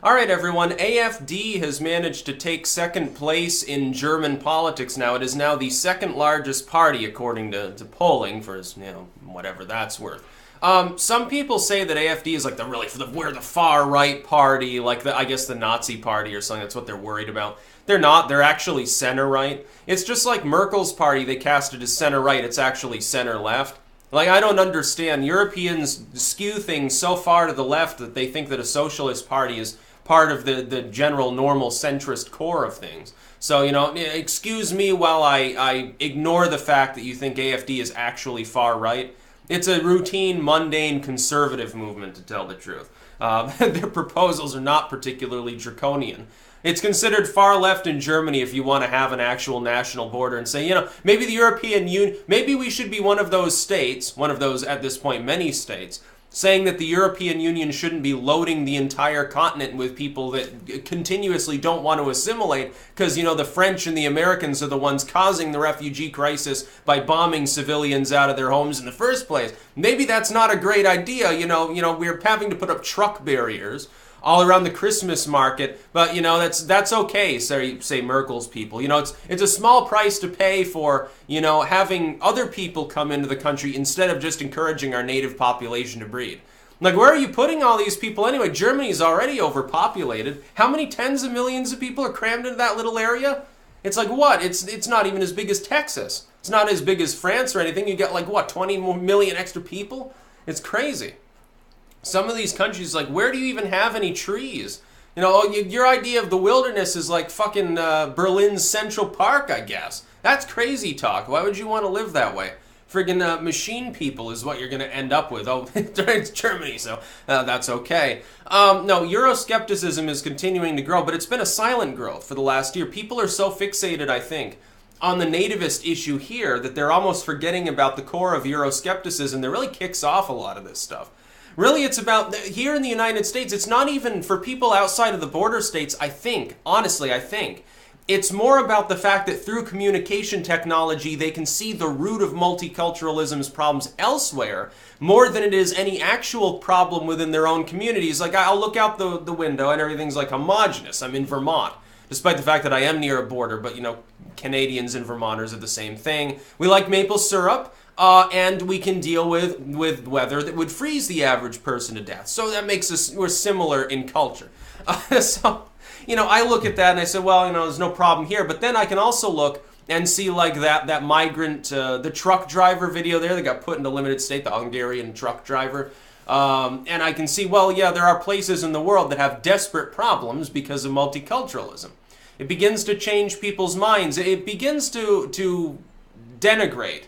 All right, everyone. AfD has managed to take second place in German politics now. It is now the second largest party, according to polling, for whatever that's worth. Some people say that AfD is like we're the far right party, like I guess the Nazi party or something. That's what they're worried about. They're not. They're actually center right. It's just like Merkel's party. They cast it as center right. It's actually center left. Like, I don't understand. Europeans skew things so far to the left that they think that a socialist party is part of the general normal centrist core of things. So, excuse me while I ignore the fact that you think AfD is actually far right. It's a routine, mundane, conservative movement, to tell the truth. Their proposals are not particularly draconian. It's considered far left in Germany if you want to have an actual national border and say, maybe the European Union, maybe we should be one of those states, one of those, at this point, many states, saying that the European Union shouldn't be loading the entire continent with people that continuously don't want to assimilate because, the French and the Americans are the ones causing the refugee crisis by bombing civilians out of their homes in the first place. Maybe that's not a great idea. We're having to put up truck barriers all around the Christmas market, but that's okay, say Merkel's people. It's a small price to pay for having other people come into the country instead of just encouraging our native population to breed. Like, where are you putting all these people anyway? Germany's already overpopulated. How many tens of millions of people are crammed into that little area? It's like what? It's not even as big as Texas. It's not as big as France or anything. You get 20 million extra people? It's crazy. Some of these countries, where do you even have any trees? Your idea of the wilderness is like fucking Berlin's Central Park, I guess. That's crazy talk. Why would you want to live that way? Friggin' machine people is what you're going to end up with. Oh, it's Germany, so that's okay. No, Euroscepticism is continuing to grow, but it's been a silent growth for the last year. People are so fixated, I think, on the nativist issue here that they're almost forgetting about the core of Euroscepticism that really kicks off a lot of this stuff. Really, it's about, here in the United States, it's not even for people outside of the border states, I think. It's more about the fact that through communication technology, they can see the root of multiculturalism's problems elsewhere, more than it is any actual problem within their own communities. Like, I'll look out the window and everything's homogenous. I'm in Vermont, despite the fact that I am near a border, but, Canadians and Vermonters are the same thing. We like maple syrup. And we can deal with weather that would freeze the average person to death. So that makes us, we're similar in culture. I look at that and I say, well, there's no problem here. But then I can also look and see that migrant, the truck driver video there that got put into limited state, the Hungarian truck driver. And I can see, well, yeah, there are places in the world that have desperate problems because of multiculturalism. It begins to change people's minds. It begins to denigrate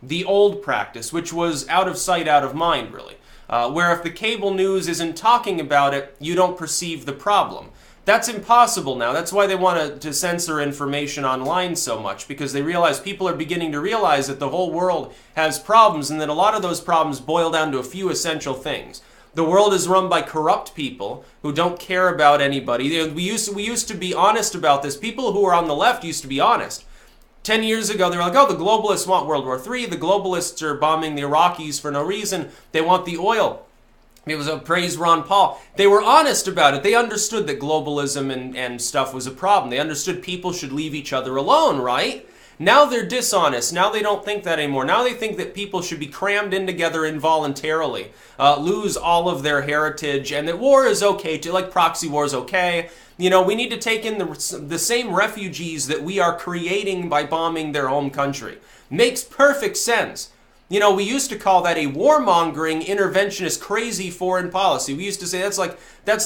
the old practice, which was out of sight, out of mind, really. Where if the cable news isn't talking about it, you don't perceive the problem. That's impossible now. That's why they want to censor information online so much, because they realize people are beginning to realize that the whole world has problems, and that a lot of those problems boil down to a few essential things. The world is run by corrupt people who don't care about anybody. We used to be honest about this. People who were on the left used to be honest. 10 years ago, they were like, oh, the globalists want World War III. The globalists are bombing the Iraqis for no reason. They want the oil. It was a praise Ron Paul. They were honest about it. They understood that globalism and stuff was a problem. They understood people should leave each other alone, right? Now they're dishonest. Now they don't think that anymore. Now they think that people should be crammed in together involuntarily, lose all of their heritage, and that war is okay too, like proxy war is okay. We need to take in the same refugees that we are creating by bombing their home country. Makes perfect sense. We used to call that a warmongering, interventionist, crazy foreign policy. We used to say that's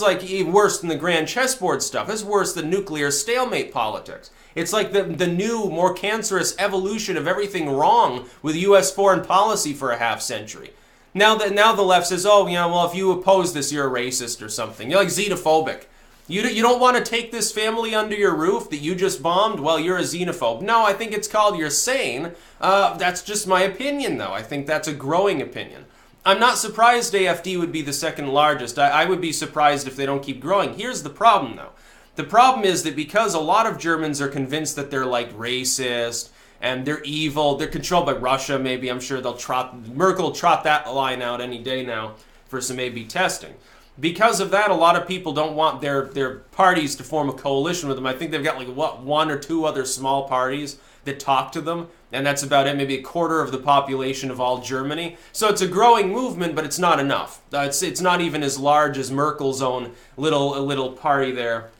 like worse than the grand chessboard stuff. That's worse than nuclear stalemate politics. It's like the new, more cancerous evolution of everything wrong with U.S. foreign policy for a half century. Now the left says, oh, well, if you oppose this, you're a racist or something. You're like xenophobic. You don't want to take this family under your roof that you just bombed? Well, you're a xenophobe. No, I think it's called you're sane. That's just my opinion, though. I think that's a growing opinion. I'm not surprised AfD would be the second largest. I would be surprised if they don't keep growing. Here's the problem, though. The problem is that because a lot of Germans are convinced that they're racist and they're evil, they're controlled by Russia, maybe. I'm sure Merkel will trot that line out any day now for some A/B testing. Because of that, a lot of people don't want their parties to form a coalition with them. I think they've got like, what, one or two other small parties that talk to them, and that's about it, maybe a quarter of the population of all Germany. So it's a growing movement, but it's not enough. It's not even as large as Merkel's own little party there.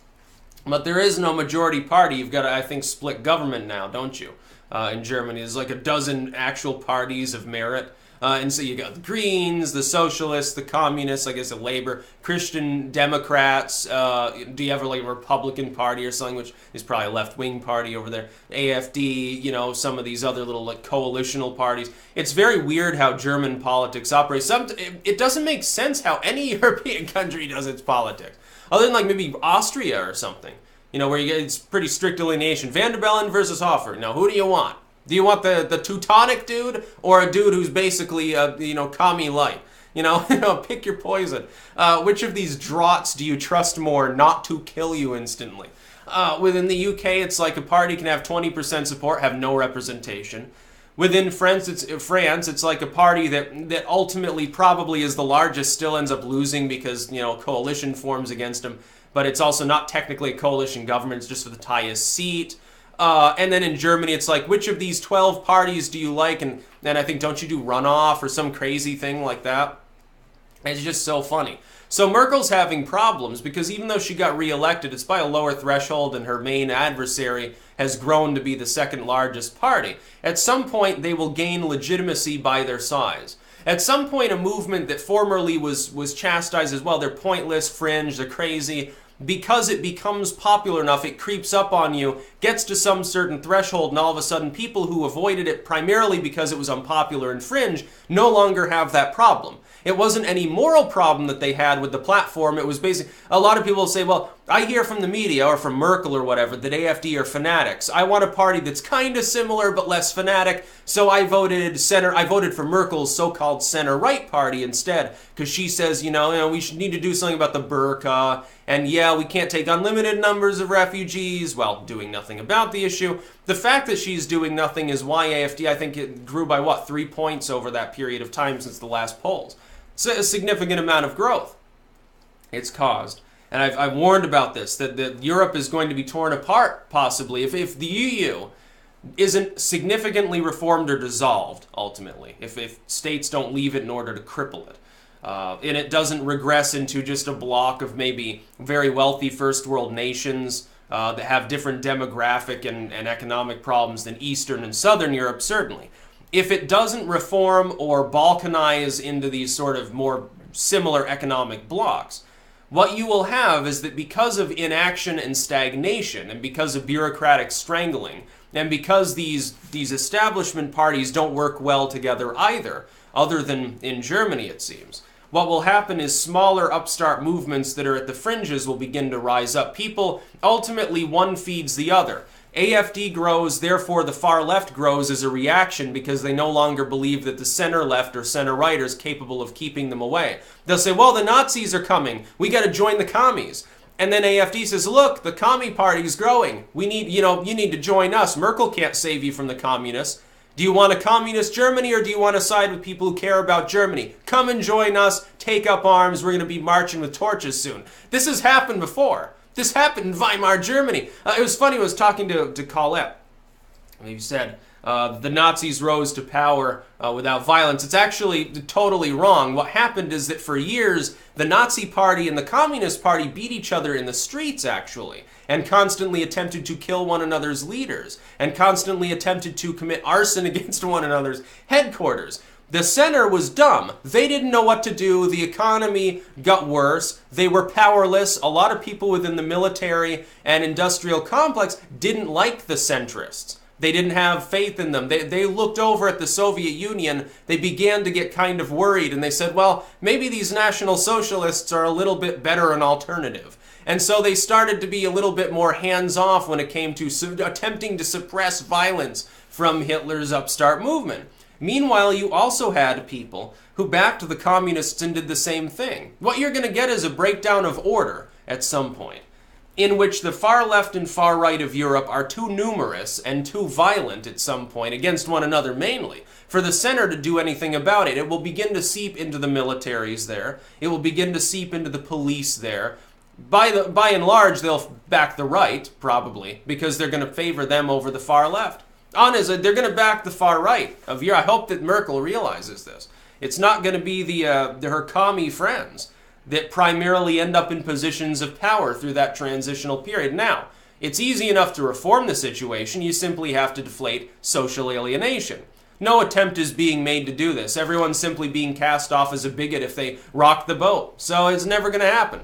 But there is no majority party. You've got to, I think, split government now, don't you? In Germany, there's like a dozen actual parties of merit. And so you got the Greens, the Socialists, the Communists, I guess the Labor, Christian Democrats. Do you have like a Republican Party or something, which is probably a left-wing party over there? AfD, you know, some of these other little like coalitional parties. It's very weird how German politics operates. It doesn't make sense how any European country does its politics, other than like maybe Austria or something. You know, where you get it's pretty strict delineation. Van der Bellen versus Hofer. Now, who do you want? Do you want the Teutonic dude or a dude who's basically, commie light? Pick your poison. Which of these draughts do you trust more not to kill you instantly? Within the UK, it's like a party can have 20% support, have no representation. Within France, it's like a party that ultimately probably is the largest still ends up losing because, coalition forms against them. But it's also not technically a coalition government, it's just for the highest seat. And then in Germany, it's like, which of these 12 parties do you like? And then I think, don't you do runoff or some crazy thing like that? It's just so funny. So Merkel's having problems because even though she got reelected, it's by a lower threshold and her main adversary has grown to be the second largest party. At some point, they will gain legitimacy by their size. At some point, a movement that formerly was chastised as, well, they're pointless, fringe, they're crazy, because it becomes popular enough, it creeps up on you, gets to some certain threshold, and all of a sudden people who avoided it primarily because it was unpopular and fringe no longer have that problem. It wasn't any moral problem that they had with the platform. It was basically, a lot of people say, well, I hear from the media or from Merkel or whatever that AfD are fanatics. I want a party that's kind of similar but less fanatic, so I voted for Merkel's so-called center-right party instead, because she says, we should need to do something about the burqa, and yeah, we can't take unlimited numbers of refugees, well, doing nothing about the issue. The fact that she's doing nothing is why AfD, I think it grew by, 3 points over that period of time since the last polls. So a significant amount of growth it's caused. And I've warned about this, that Europe is going to be torn apart, possibly, if the EU isn't significantly reformed or dissolved, ultimately, if states don't leave it in order to cripple it. And it doesn't regress into just a block of maybe very wealthy first world nations that have different demographic and economic problems than Eastern and Southern Europe, certainly. If it doesn't reform or balkanize into these sort of more similar economic blocks, what you will have is that because of inaction and stagnation, and because of bureaucratic strangling, and because these establishment parties don't work well together either, other than in Germany it seems, what will happen is smaller upstart movements that are at the fringes will begin to rise up. People, ultimately one feeds the other. AfD grows, therefore the far left grows as a reaction because they no longer believe that the center left or center right is capable of keeping them away. They'll say, well, the Nazis are coming. We got to join the commies. And then AfD says, look, the commie party is growing. We need, you need to join us. Merkel can't save you from the communists. Do you want a communist Germany or do you want to side with people who care about Germany? Come and join us. Take up arms. We're going to be marching with torches soon. This has happened before. This happened in Weimar, Germany. It was funny, I was talking to Colette. He said, the Nazis rose to power without violence. It's actually totally wrong. What happened is that for years, the Nazi Party and the Communist Party beat each other in the streets, actually, and constantly attempted to kill one another's leaders, and constantly attempted to commit arson against one another's headquarters. The center was dumb. They didn't know what to do. The economy got worse. They were powerless. A lot of people within the military and industrial complex didn't like the centrists. They didn't have faith in them. They looked over at the Soviet Union. They began to get kind of worried, and they said, well, maybe these National Socialists are a little bit better an alternative. And so they started to be a little bit more hands-off when it came to attempting to suppress violence from Hitler's upstart movement. Meanwhile, you also had people who backed the communists and did the same thing. What you're going to get is a breakdown of order at some point. in which the far left and far right of Europe are too numerous and too violent at some point, against one another mainly, for the center to do anything about it. It will begin to seep into the militaries there. It will begin to seep into the police there. By and large, they'll back the right, probably, because they're going to favor them over the far left. Honestly, they're going to back the far right of Europe. I hope that Merkel realizes this. It's not going to be her commie friends that primarily end up in positions of power through that transitional period. Now, it's easy enough to reform the situation. You simply have to deflate social alienation. No attempt is being made to do this. Everyone's simply being cast off as a bigot if they rock the boat. So it's never going to happen.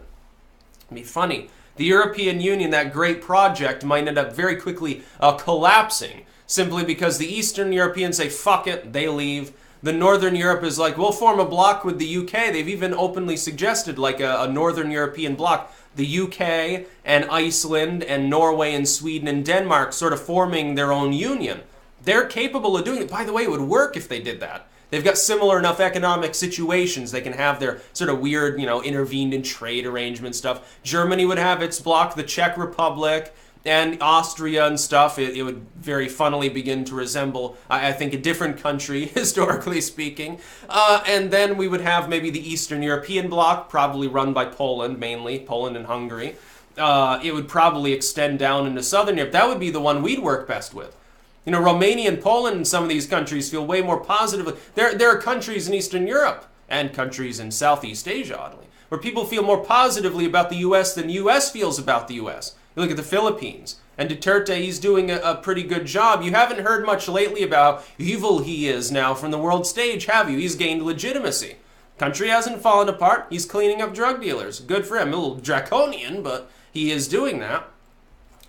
It'd be funny. The European Union, that great project, might end up very quickly collapsing simply because the Eastern Europeans say, fuck it, they leave. The Northern Europe is like, we'll form a bloc with the UK. They've even openly suggested like a Northern European bloc. The UK and Iceland and Norway and Sweden and Denmark sort of forming their own union. They're capable of doing it. By the way, it would work if they did that. They've got similar enough economic situations. They can have their sort of weird, intervened in trade arrangement stuff. Germany would have its bloc, the Czech Republic, and Austria and stuff. It would very funnily begin to resemble, I think, a different country, historically speaking. And then we would have maybe the Eastern European bloc, probably run by Poland, mainly, Poland and Hungary. It would probably extend down into Southern Europe. That would be the one we'd work best with. Romania and Poland and some of these countries feel way more positively. There are countries in Eastern Europe and countries in Southeast Asia, oddly, where people feel more positively about the U.S. than the U.S. feels about the U.S. You look at the Philippines, and Duterte, he's doing a pretty good job. You haven't heard much lately about how evil he is now from the world stage, have you? He's gained legitimacy. Country hasn't fallen apart. He's cleaning up drug dealers. Good for him. A little draconian, but he is doing that.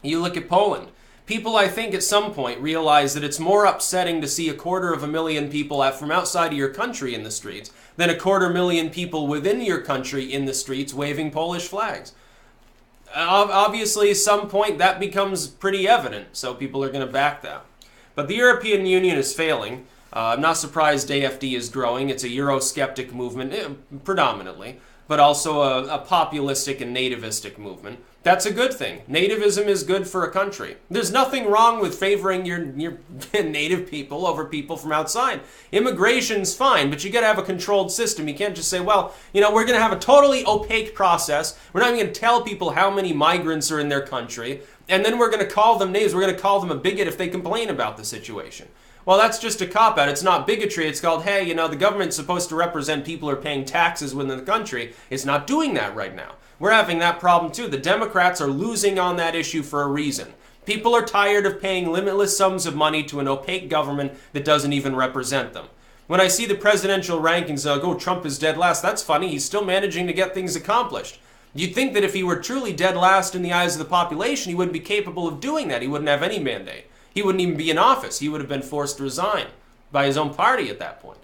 You look at Poland. People, I think, at some point realize that it's more upsetting to see 250,000 people from outside of your country in the streets than 250,000 people within your country in the streets waving Polish flags. Obviously, at some point, that becomes pretty evident, so people are going to back that. But the European Union is failing. I'm not surprised AfD is growing. It's a Eurosceptic movement, predominantly, but also a populistic and nativistic movement. That's a good thing. Nativism is good for a country. There's nothing wrong with favoring your native people over people from outside. Immigration's fine, but you got to have a controlled system. You can't just say, well, we're going to have a totally opaque process. We're not even going to tell people how many migrants are in their country, and then we're going to call them names. We're going to call them a bigot if they complain about the situation. Well, that's just a cop-out. It's not bigotry. It's called, hey, the government's supposed to represent people who are paying taxes within the country. It's not doing that right now. We're having that problem too. The Democrats are losing on that issue for a reason. People are tired of paying limitless sums of money to an opaque government that doesn't even represent them. When I see the presidential rankings, I go, Trump is dead last. That's funny. He's still managing to get things accomplished. You'd think that if he were truly dead last in the eyes of the population, he wouldn't be capable of doing that. He wouldn't have any mandate. He wouldn't even be in office. He would have been forced to resign by his own party at that point.